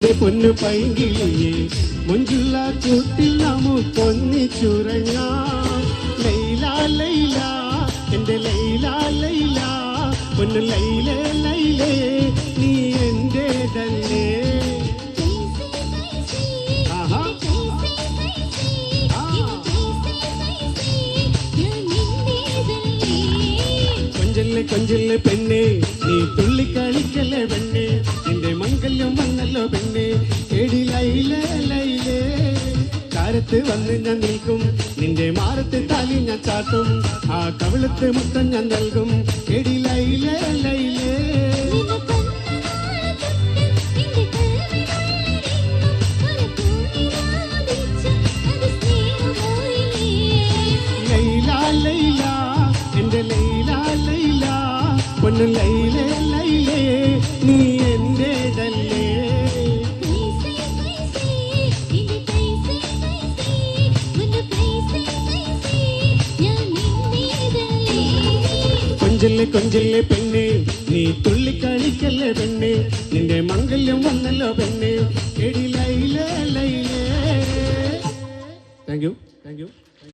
പൊന്നു പൈങ്കിളിയെ മുഞ്ചുള്ള കൂട്ടിൽ നമുക്കൊന്നിച്ചുറങ്ങാം. ലൈല ലൈല എന്റെ ലൈല ലൈല പൊന്നു ലൈലേ ലൈലേ നീ എന്റേതല്ലേ. കൊഞ്ചല്ലേ കൊഞ്ചല്ലേ പെണ്ണേ നീ തുള്ളിക്കളിക്കല്ലേ പെണ്ണേ നിന്റെ മംഗല്യം വന്നല്ലോ പെണ്ണേ. എടി ലൈലേ ലൈലേ കാരത്ത് വന്ന് ഞാൻ നിൽക്കും നിന്റെ മാറത്ത് താലി ഞാൻ ചാട്ടും ആ കവിളത്ത് മുത്തം ഞാൻ നൽകും. എടി ലൈലേ ലൈലേ ലൈല ലൈല എന്റെ ലൈല ലൈല പൊന്നു ലൈലേ ലൈലേ നീ എന്റേതല്ലേ. കൊഞ്ചല്ലേ കൊഞ്ചല്ലേ പെണ്ണേ നീ തുള്ളിക്കളിക്കല്ലേ പെണ്ണേ നിന്റെ മംഗല്യം വന്നല്ലോ പെണ്ണേ. എടി ലൈലേ ലൈലേ. Thank you.